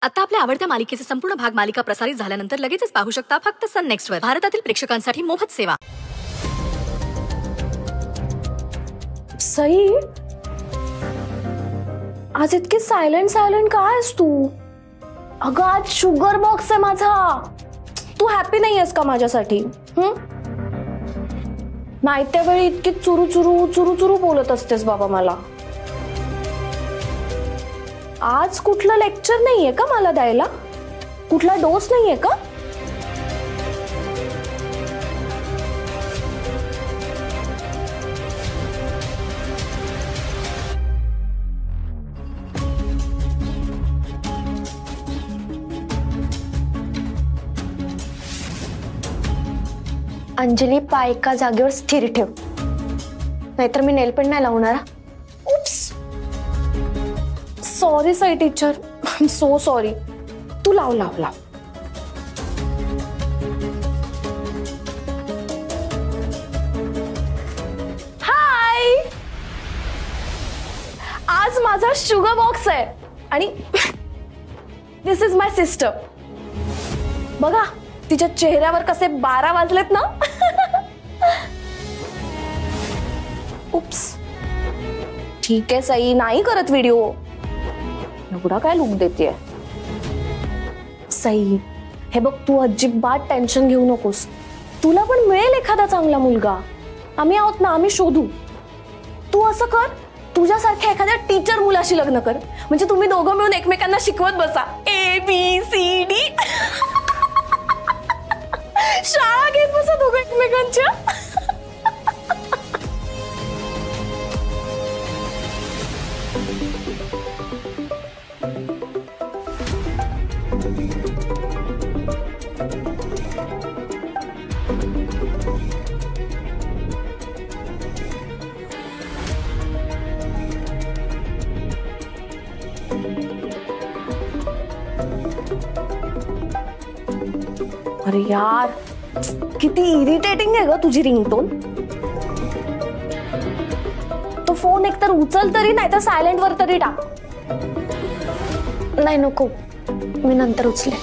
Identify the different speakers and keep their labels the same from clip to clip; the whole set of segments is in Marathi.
Speaker 1: आता आपल्या आवडत्या मालिकेचे संपूर्ण भाग मालिका प्रसारित झाल्यानंतर लगेचच पाहू शकता फक्त सन नेक्स्ट वर. भारतातील प्रेक्षकांसाठी मोफत सेवा.
Speaker 2: सई, आज इतकी सायलेंट सायलेंट काय आहेस तू? अगं आज शुगर बॉक्स आहे माझा. तू हॅपी नाही आहेस का माझ्यासाठी? नाही त्यावेळी इतकी चुरू चुरू चुरू चुरू बोलत असतेस बाबा मला. आज कुठलं लेक्चर नाहीये का मला द्यायला? कुठला डोस नाहीये का? अंजली, पाय एका जागेवर स्थिर ठेव, नाहीतर मी नेल पेंट नाही लावणार. Oops, sorry Sai teacher, I am so sorry. तू लाव लाव लाव. हाय, आज माझा शुगर बॉक्स आहे आणि दिस इज माय सिस्टर. बघा तिच्या चेहऱ्यावर कसे 12 वाजलेत ना. उप्स, ठीक आहे सई, नाही करत व्हिडिओ. एवढा काय लुक देतेय सई? हे बघ, तू अजिबात टेन्शन घेऊ नकोस. तुला पण मिळेल एखादा चांगला मुलगा. आम्ही आहोत ना, आम्ही शोधू. तू असं कर, तुझ्यासारख्या एखाद्या टीचर मुलाशी लग्न कर, म्हणजे तुम्ही दोघं मिळून एकमेकांना शिकवत बसा. ABCD. शाळा घेत बसा दोघं एकमेकांच्या. अरे यार, किती इरिटेटिंग आहे ग तुझी रिंगटोन. तो फोन एकतर उचल तरी, नाही तर सायलेंट वर तरी टाक. नाही नको, मी नंतर उचले.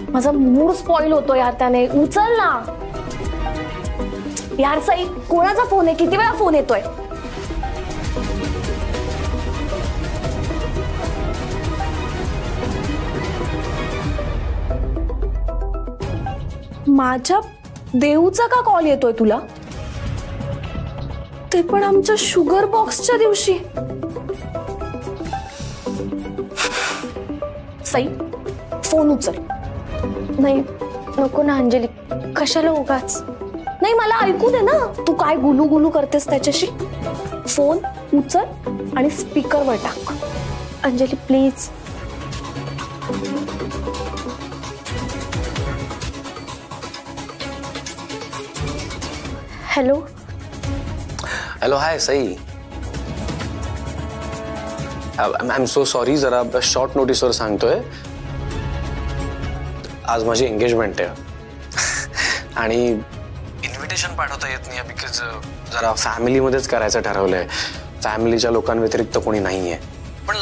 Speaker 2: माझा मूड स्पॉइल होतो यार त्याने. उचल ना यार. सई, कोणाचा फोन आहे? किती वेळा फोन येतोय? माझ्या देऊचा का कॉल येतोय तुला? ते पण आमच्या शुगर बॉक्सच्या दिवशी. सई, फोन उचल. नाही नको ना अंजली, कशाला उगाच. नाही, मला ऐकू दे ना, तू काय गुलू गुलू करतेस त्याच्याशी. फोन उचल आणि स्पीकरवर टाक. Anjali please. Hello.
Speaker 3: Hello, high Sai. I am so sorry, जरा शॉर्ट नोटीसवर सांगतोय. आज माझी एंगेजमेंट आहे आणि इन्व्हिटेशन पाठवता येत नाही बिकॉज जरा फॅमिलीमध्येच करायचं ठरवलंय. फॅमिलीच्या लोकांव्यतिरिक्त कोणी नाहीये. पण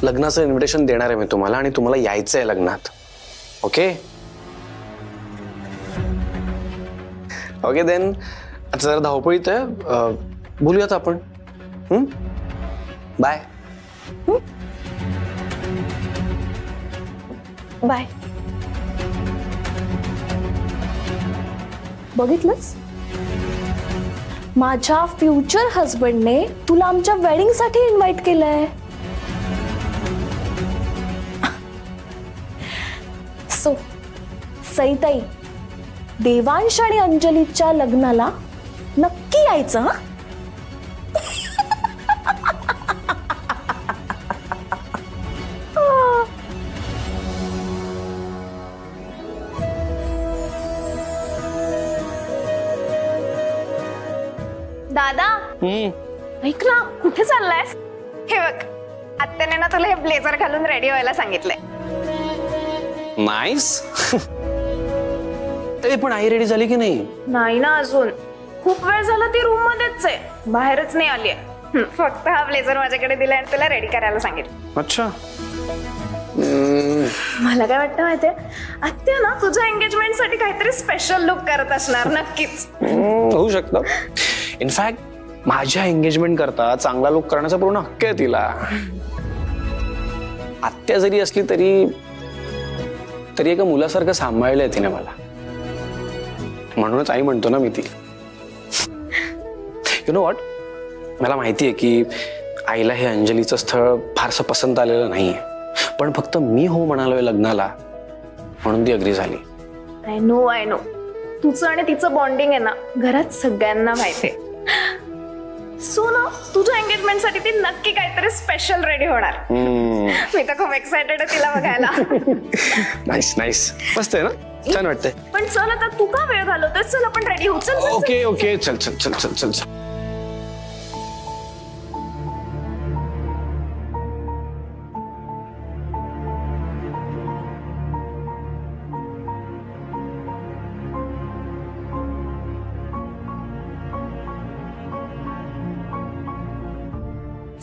Speaker 3: लग्नाचं इन्व्हिटेशन देणार आहे मी तुम्हाला, आणि तुम्हाला यायचं आहे लग्नात. Okay okay then. आता जरा धावपळीत आहे, बोलूयात आपण. बाय.
Speaker 2: बाय. बघितलंस, माझ्या फ्युचर हजबंडने तुला आमच्या वेडिंग साठी इन्व्हाइट केलंय. सो सईताई, देवांश आणि अंजलीच्या लग्नाला नक्की यायचं. हा, दादा ऐक ना, कुठे चाललायस?
Speaker 4: हे बघ, आत्याने ना तुला हे ब्लेझर घालून रेडी व्हायला सांगितलंय.
Speaker 3: नाईस. ते पण आई रेडी झाली की नाही?
Speaker 4: नाही ना अजून, खूप वेळ झाला ती रूम मध्येच आहे, बाहेरच नाही आली आहे. फक्त हा ब्लेझर माझ्याकडे दिला आणि तुला रेडी करायला सांगितलं.
Speaker 3: अच्छा.
Speaker 4: मला काय वाटतं माहितीये, आत्या ना तुझ्या एंगेजमेंट साठी काहीतरी स्पेशल लुक करत असणार नक्कीच.
Speaker 3: होऊ शकतं. इनफॅक्ट माझ्या एंगेजमेंट करता चांगला लुक करण्याचा पूर्ण हक्क आहे तिला. आत्या जरी असली तरी एका मुलासारखं सांभाळलंय तिने मला, म्हणूनच आई म्हणतो ना मी ती. यु नो व्हॉट, मला माहितीये की आईला हे अंजलीचं स्थळ फारसं पसंत आलेलं नाहीये, पण फक्त मी हो म्हणालोय लग्नाला म्हणून ती अग्री झाली.
Speaker 4: आय नो तुझं आणि तिचं बॉन्डिंग आहे ना घरात सगळ्यांना माहितीये. सो ना तुझ्या एंगेजमेंट साठी ती नक्की काहीतरी स्पेशल रेडी होणार. मी तर खूप एक्सायटेड आहे तिला बघायला.
Speaker 3: नाईस नाईस, मस्त आहे ना, छान वाटतंय.
Speaker 4: पण चल आता, तू का वेळ घालवतोय, चल आपण रेडी होऊ. चल
Speaker 3: ओके ओके, चल चल चल चल चल चल.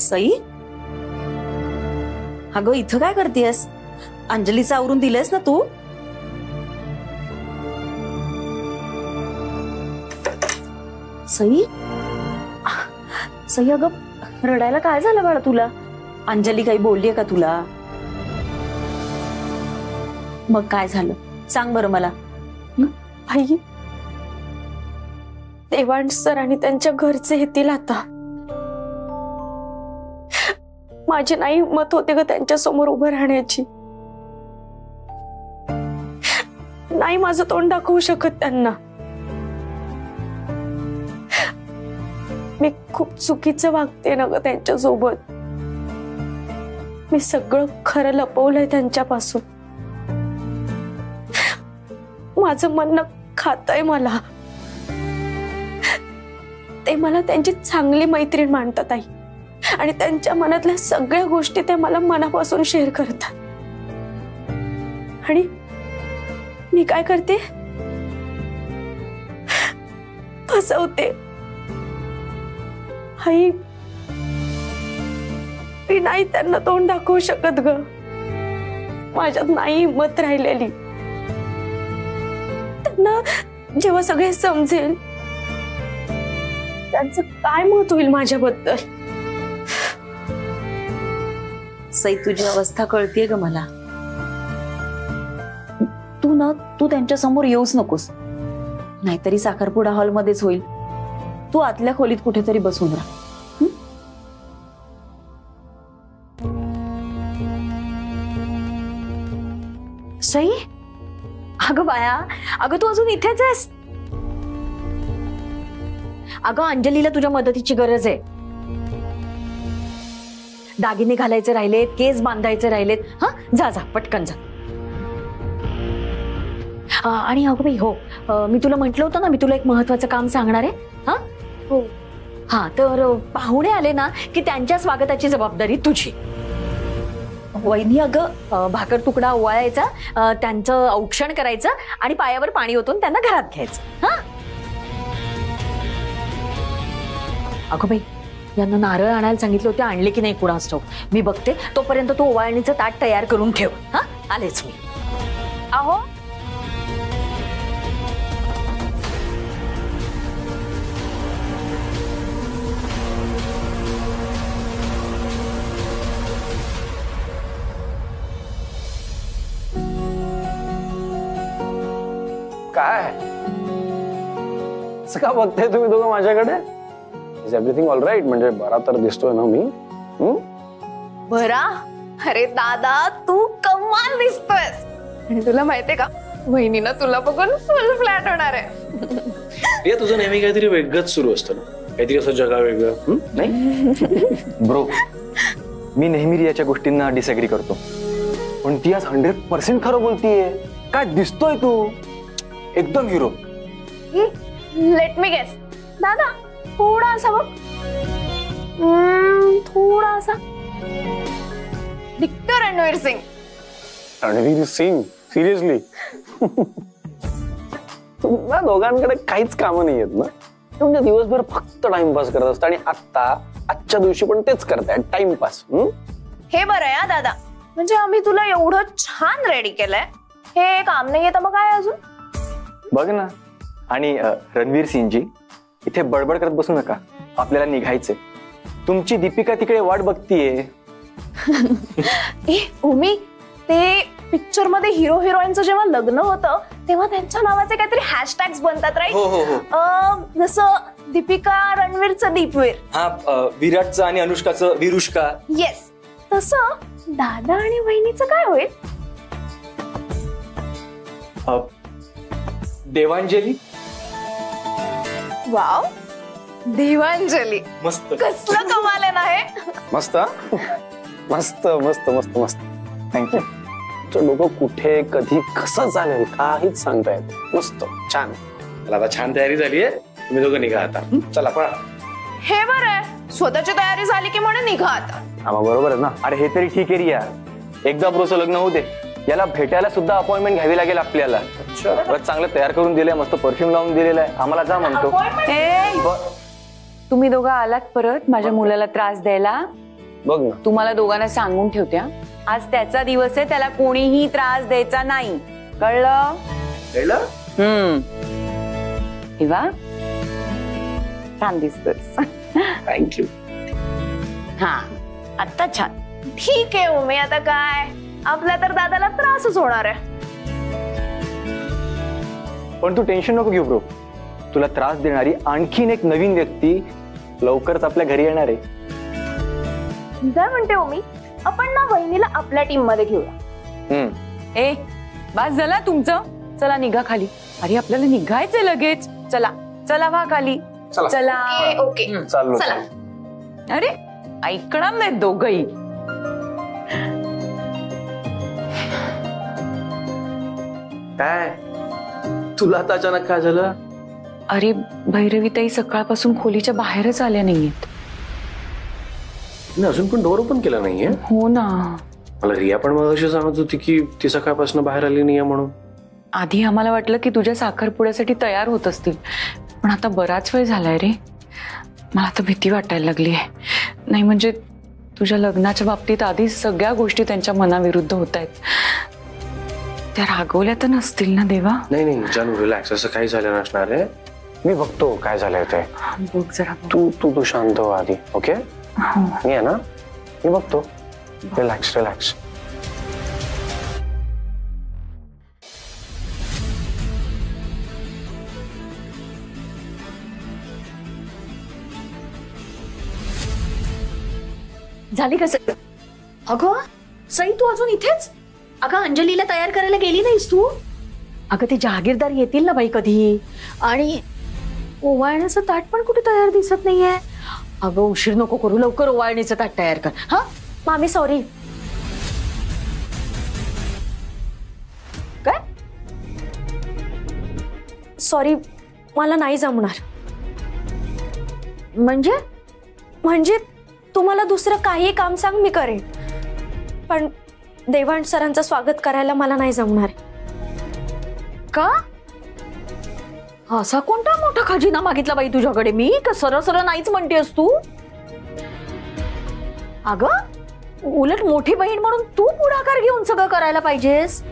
Speaker 5: सई, अगं इथं काय करतेस? अंजलीचं आवरून दिलंयस ना तू? सई, सई अगं रडायला काय झालं बाळा तुला? अंजली काही बोललीये का तुला? मग काय झालं सांग बरं मला.
Speaker 2: आई, देवांश सर आणि त्यांच्या घरचे येतील आता. माझी नाही हिंमत होते ग त्यांच्या समोर उभं राहण्याची. नाही माझं तोंड दाखवू शकत त्यांना. मी खूप चुकीचं वागते ना ग त्यांच्या सोबत. मी सगळं खरं लपवलंय त्यांच्यापासून. माझं म्हणणं खातंय मला. ते मला त्यांची चांगली मैत्रीण मानतात आई, आणि त्यांच्या मनातल्या सगळ्या गोष्टी ते मला मनापासून शेअर करतात. आणि मी काय करते, फसवते. आई, मी नाही त्यांना तोंड दाखवू शकत ग. माझ्यात नाही हिंमत राहिलेली. त्यांना जेव्हा सगळे समजेल त्यांचं काय मत होईल माझ्याबद्दल.
Speaker 5: सई, तुझी अवस्था कळतीये ग मला. तू त्यांच्या समोर येऊच नकोस, नाहीतरी साखरपुडा हॉल मध्येच होईल. तू आतल्या खोलीत कुठेतरी बसून राहा.
Speaker 2: सई, अगं बाया, अगं तू अजून इथेच आहेस? अगं अंजलीला तुझ्या मदतीची गरज आहे. दागिने घालायचे राहिलेत, केस बांधायचे राहिलेत. हा, जा जा पटकन जा. आणि अगं बाई, हो, मी तुला म्हटलं होतं ना, मी तुला एक महत्वाचं काम सांगणार आहे. हा हो, हा, तर पाहुणे आले ना की त्यांच्या स्वागताची जबाबदारी तुझी. वहिनी, अगं भाकर तुकडा ओवाळायचा, त्यांचं औक्षण करायचं आणि पायावर पाणी ओतून त्यांना घरात घ्यायचं. हा, अगं बाई, यांना नारळ आणायला सांगितले होते, आणले की नाही कुणास ठाऊक. मी बघते, तोपर्यंत तू ओवाळणीचं ताट तयार करून ठेव. हा, आलेच मी.
Speaker 4: अहो,
Speaker 3: काय असं का बघताय तुम्ही दोघं माझ्याकडे? Is everything all right? म्हणजे बरा तर दिसतोय ना मी?
Speaker 4: बरा? अरे दादा, तू कमाल दिसतोयस. आणि तुला माहितीये का, वहिनीनं तुला बघून फुल फ्लॅट होणार आहे.
Speaker 3: हे तुझं नेहमी काहीतरी वेगळंच सुरू असतं ना, काहीतरी असं जगा वेगळं. नाही
Speaker 6: ब्रो, मी नेहमी रियाच्या गोष्टींना डिसएग्री करतो, पण ती आज 100% खरं बोलतीये. काय दिसतोय तू, एकदम हिरो.
Speaker 4: Let me guess. दादा, थोडासा बघ, थोडासा विक्टर रणवीर सिंग.
Speaker 3: रणवीर सिंग? सिरियसली? तुम्हाला दोघांकडे काहीच कामं नाही आहेत ना, म्हणजे दिवसभर फक्त टाइमपास करत असता आणि आजच्या दिवशी पण तेच करताय, टाइमपास.
Speaker 4: हे बरं आहे दादा, म्हणजे आम्ही तुला एवढं छान रेडी केलंय, हे काम नाही येतं मग काय अजून.
Speaker 6: बघ ना, आणि रणवीर सिंगजी इथे बडबड करत बसू नका, आपल्याला निघायचंय. तुमची दीपिका तिकडे वाट बघतीये.
Speaker 4: ए उमी, ते पिक्चर मध्ये हिरो हिरोईनचं जेव्हा लग्न होतं तेव्हा त्यांच्या नावाचे काहीतरी हॅशटॅग्स बनतात राईट. जसं दीपिका रणवीरचं दीपवीर,
Speaker 6: हा विराटचं आणि अनुष्काचं विरुष्का.
Speaker 4: येस, तसं दादा आणि वहिनीचं काय होईल.
Speaker 6: देवांजली.
Speaker 4: वाव, देवांजली,
Speaker 6: मस्त.
Speaker 4: कसलं कमाल आहे ना हे.
Speaker 3: मस्त मस्त मस्त मस्त मस्त.
Speaker 6: थँक्यू.
Speaker 3: तुमचं डोकं कुठे कधी कसं चालेल काहीच सांगता येत. मस्त, छान. मला आता छान तयारी झालीये, तुम्ही दोघं निघा आता. चला पळा.
Speaker 4: हे बरं आहे, स्वतःची तयारी झाली की म्हणे निघा आता.
Speaker 3: हा बरोबर आहे ना.
Speaker 6: अरे हे तरी ठीक आहे रे यार, एकदा ब्रोचं लग्न होऊ दे, याला भेटायला सुद्धा अपॉइंटमेंट घ्यावी लागेल आपल्याला. चांगलं तयार करून दिलंय, मस्त परफ्यूम लावून दिलेला आहे, आम्हाला जा म्हणतो.
Speaker 5: तुम्ही दोघं आलात परत माझ्या मुलाला त्रास द्यायला.
Speaker 3: बघ ना,
Speaker 5: तुम्हाला दोघांना सांगून ठेवत्या, आज त्याचा दिवस आहे, त्याला कोणीही त्रास द्यायचा नाही, कळलं. किंवा छान दिसतोस.
Speaker 3: थँक्यू.
Speaker 5: हा आता छान.
Speaker 4: ठीक आहे उमे, आता काय, आपल्या तर दादाला त्रासच होणार आहे.
Speaker 6: पण तू टेन्शन नको घेऊ ब्रो, तुला त्रास देणारी आणखीन एक नवीन व्यक्ती लवकरच आपल्या घरी येणार आहे.
Speaker 4: काय म्हणते उमी, आपण ना वहिनीला आपल्या टीम मध्ये घेऊया.
Speaker 5: ए बस झाला तुमचं, चला निघा खाली. अरे आपल्याला निघायचंय लगेच, चला चला वा खाली. चला.
Speaker 4: ओके
Speaker 3: चाललो.
Speaker 4: चला.
Speaker 5: अरे ऐकणार नाही दोघही.
Speaker 3: काय तुला आता अचानक काय झालं.
Speaker 5: अरे भैरवीताई सकाळपासून खोलीच्या बाहेरच आल्या नाहीयेत.
Speaker 3: अजून पण डोर ओपन केला नाहीये.
Speaker 5: हो ना,
Speaker 3: मला रिया पण मगाशी सांगत होती की ती सकाळपासून बाहेर आली नाहीये म्हणून.
Speaker 5: आधी आम्हाला वाटलं की तुझ्या साखरपुड्यासाठी तयार होत असतील, पण आता बराच वेळ झालाय रे. मला तर भीती वाटायला लागली आहे. नाही म्हणजे तुझ्या लग्नाच्या बाबतीत आधीच सगळ्या गोष्टी त्यांच्या मनाविरुद्ध होत आहेत. त्या रागवल्या तर नसतील ना देवा.
Speaker 3: नाही जानू, रिलॅक्स, असं काही झालं नसणार आहे. मी बघतो काय झालंय ते.
Speaker 5: बघ जरा.
Speaker 3: तू शांत हो आधी. ओके, मी आहे ना, मी बघतो. रिलॅक्स.
Speaker 1: झाली कसं. अगं सई, तू अजून इथेच. अगं अंजलीला तयार करायला गेली नाहीस तू. अगं ते जहागीरदार येतील ना बाई कधी, आणि ओवाळण्याचं ताट पण कुठे तयार दिसत नाहीये. अगं उशीर नको करू, लवकर ओवाळणीचं ताट तयार कर. हा
Speaker 2: मामी सॉरी.
Speaker 1: काय
Speaker 2: सॉरी, मला नाही जमणार. म्हणजे तुम्हाला दुसरं काही काम सांग, मी करेन, पण देवाण सरांचं स्वागत करायला मला नाही जमणार.
Speaker 1: का असा कोणता मोठा खजिना मागितला बाई तुझ्याकडे मी, का सरळ नाहीच म्हणतेस तू. अगं उलट मोठी बहीण म्हणून तू पुढाकार घेऊन सगळं करायला पाहिजेस.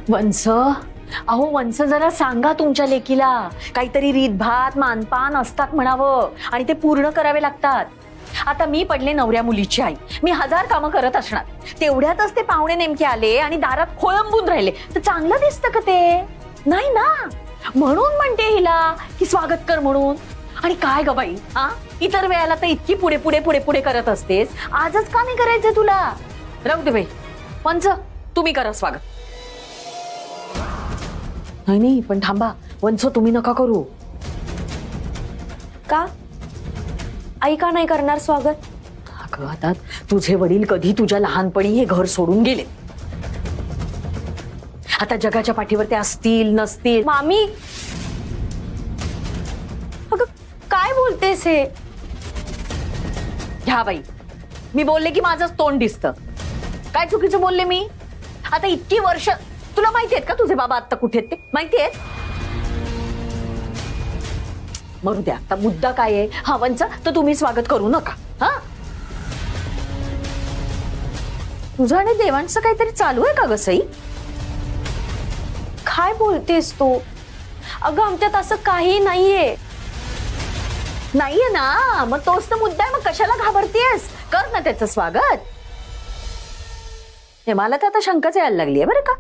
Speaker 1: वंस, अहो वंस, जरा सांगा तुमच्या लेकीला, काहीतरी रीतभात मानपान असतात म्हणावं, आणि ते पूर्ण करावे लागतात. आता मी पडले नवऱ्या मुलीची आई, मी 1000 कामं करत असणार, तेवढ्यातच ते पाहुणे नेमके आले आणि दारात खोळंबून राहिले तर चांगलं दिसतं का ते. नाही ना, म्हणून म्हणते हिला की स्वागत कर म्हणून. आणि काय ग बाई, इतर वेळेला तर इतकी पुढे पुढे पुढे पुढे करत असतेस, आजच का नाही करायचं तुला. राहू दे बाई. वंस, तुम्ही करा स्वागत. नाही पण थांबा वंस, तुम्ही नका करू.
Speaker 2: का आई का नाही करणार स्वागत.
Speaker 1: अगं आता तुझे वडील कधी तुझ्या लहानपणी हे घर सोडून गेले, आता जगाच्या पाठीवर ते असतील नसतील.
Speaker 2: मामी, अगं काय बोलतेस हे.
Speaker 1: ह्या बाई, मी बोलले की माझंच तोंड दिसतं. काय चुकीचं बोलले मी. आता इतकी वर्ष, तुला माहिती आहेत का तुझे बाबा आता कुठे आहेत ते माहिती आहेत. मरू द्या, आता मुद्दा काय आहे? हा वंच, तर तुम्ही स्वागत करू नका. हा, तुझं आणि देवांचं काहीतरी चालू आहे का ग सई?
Speaker 2: काय बोलतेस तू? अगं आमच्यात असं काही नाहीये.
Speaker 1: नाहीये ना, मग तोच तर मुद्दा आहे. मग कशाला घाबरतेस? कर ना त्याचं स्वागत. हे मला तर आता शंकाच यायला लागली आहे बरं का.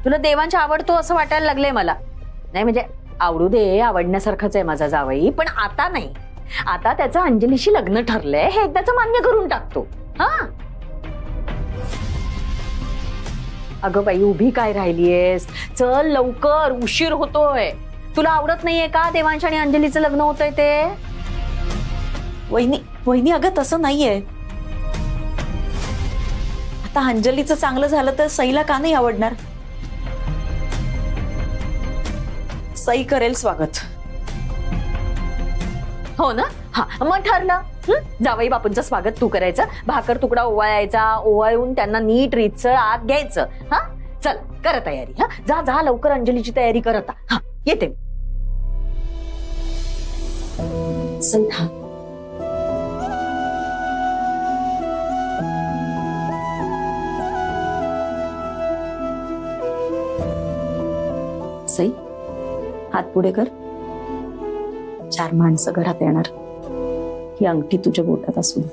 Speaker 1: तुला देवांची आवडतो असं वाटायला लागलंय मला. नाही म्हणजे आवडू दे, आवडण्यासारखंच आहे माझा जावई, पण आता नाही. आता त्याचं अंजलीशी लग्न ठरलंय हे एकदाच मान्य करून टाकतो. हा, अगं बाई उभी काय राहिलीयस? चल लवकर, उशीर होतोय. तुला आवडत नाहीये का देवांश आणि अंजलीचं लग्न होतंय ते?
Speaker 7: वहिनी अगं तसं नाहीये. आता अंजलीचं चांगलं झालं तर सईला का नाही आवडणार? सई करेल स्वागत.
Speaker 1: हो ना, हा मग ठरलं. जावई बापूंचं स्वागत तू करायचं, भाकर तुकडा ओवाळायचा, ओवाळून त्यांना नीट रीतसर आत घ्यायचं. हा चल कर तयारी. हा जा जा लवकर अंजलीची तयारी कर आता. हा येते.
Speaker 7: सई हा सई हात पुढे कर. 4 माणसं घरात येणार. ही अंगठी तुझ्या बोटात असू दे.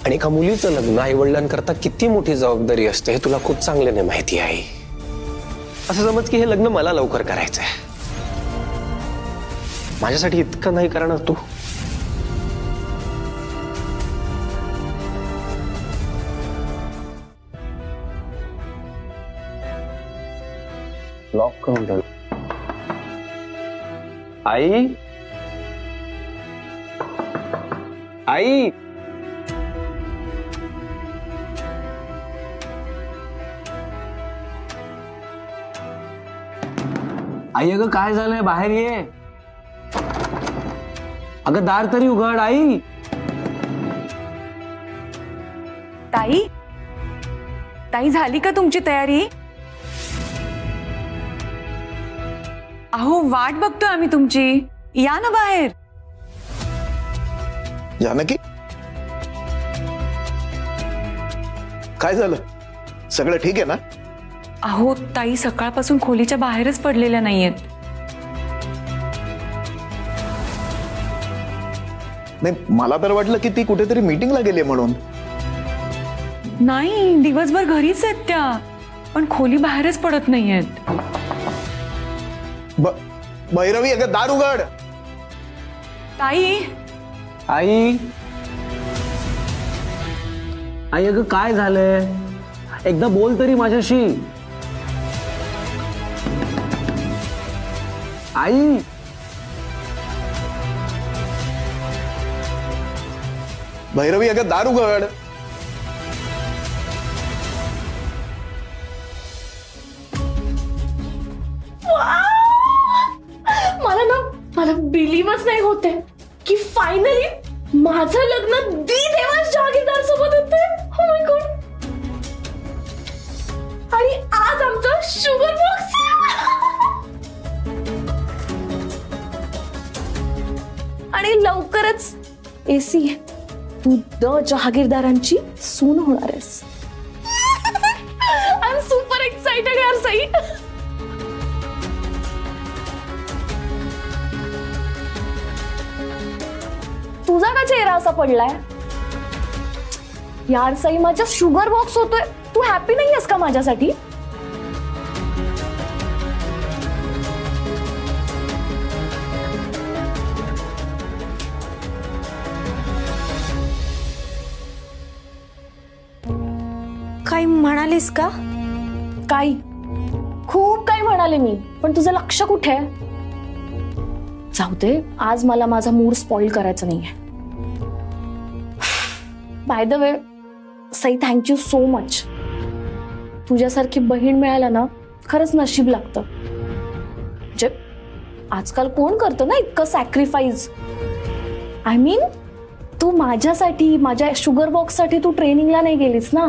Speaker 3: आणि एका मुलीचं लग्न आई वडिलांकरता किती मोठी जबाबदारी असते हे तुला खूप चांगल्याने माहिती आहे. असं समज की हे लग्न मला लवकर करायचंय. माझ्यासाठी इतकं नाही करणार तू? लॉक करून ठेव. आई आई आई अगं काय झालंय? बाहेर ये. अगं दार तरी उघड. आई
Speaker 5: ताई झाली का तुमची तयारी? अहो वाट बघतोय आम्ही तुमची. या ना बाहेर.
Speaker 8: जानकी काय झालं? सगळं ठीक आहे ना?
Speaker 5: अहो ताई सकाळपासून खोलीच्या बाहेरच पडलेल्या नाहीयेत.
Speaker 8: नाही मला तर वाटलं की ती कुठेतरी मीटिंगला गेली म्हणून.
Speaker 5: नाही दिवसभर घरीच आहेत त्या, पण खोली बाहेरच पडत नाहीयेत.
Speaker 8: भैरवी अगं दार उघड.
Speaker 5: ताई
Speaker 3: आई आई अगं काय झालंय? एकदा बोल तरी माझ्याशी. आई
Speaker 8: भैरवी अगं दार उघड.
Speaker 2: मला बिलीव्हच नाही होते की फायनली माझं लग्न दी देवांश जहागीरदार सोबत होते. Oh my God. आणि आज आमचा शुगर बॉक्स. आणि लवकरच एसी तू द जहागीरदारांची सून होणार आहेस. आय एम सुपर एक्साइटेड यार सई. तुझा का चेहरा असा पडलाय यार सई? माझा शुगर बॉक्स होतोय. तू हॅपी नाही आहेस का माझ्यासाठी?
Speaker 7: काही म्हणालीस का?
Speaker 2: काही खूप काही म्हणाले मी, पण तुझं लक्ष कुठे आहे? जाऊ दे, आज मला माझा मूड स्पॉइल करायचा नाहीये. By the way Sai, thank you so much. तुझ्यासारखी बहीण मिळायला ना खरंच नशीब लागतं. म्हणजे आजकाल कोण करतं ना इतकं सॅक्रिफाईस. आय मीन तू माझ्यासाठी, माझ्या शुगर बॉक्ससाठी तू ट्रेनिंगला नाही गेलीस ना.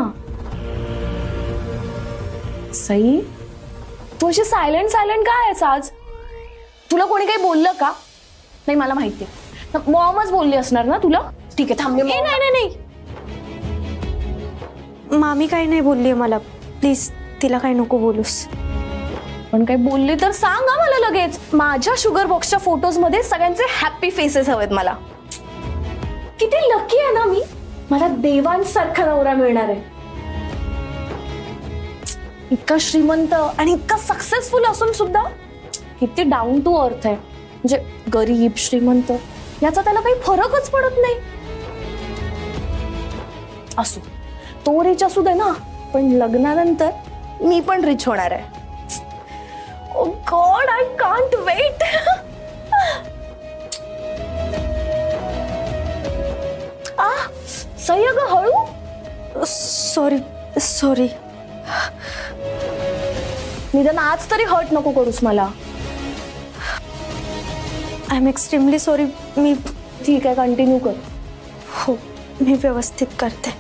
Speaker 2: सई, तू अशी सायलेंट सायलेंट काय आहेस आज? तुला कोणी काही बोललं का? नाही मला माहितीये, मॉमच बोलली असणार ना तुला. ठीक आहे थांब. नाही नाही नाही,
Speaker 9: मामी काही नाही बोलली मला. प्लीज तिला काही नको बोलूस.
Speaker 2: पण काही बोलली तर सांग हा मला लगेच. माझ्या शुगर बॉक्सच्या फोटोज मध्ये सगळ्यांचे हॅपी फेसेस हवेत मला. किती लकी आहे ना मी, मला देवांसारखा नवरा मिळणार आहे. इतका श्रीमंत आणि इतका सक्सेसफुल असून सुद्धा किती डाऊन टू अर्थ आहे. म्हणजे गरीब श्रीमंत याचा त्याला काही फरकच पडत नाही. असो तो रिच असू दे ना, पण लग्नानंतर मी पण रिच होणार आहे. Oh God, I can't wait. Sai अगं हळू.
Speaker 9: सॉरी.
Speaker 2: निदान आज तरी हर्ट नको करूस मला.
Speaker 9: I am extremely sorry. मी
Speaker 2: ठीक आहे, कंटिन्यू कर.
Speaker 9: हो, मी व्यवस्थित करते.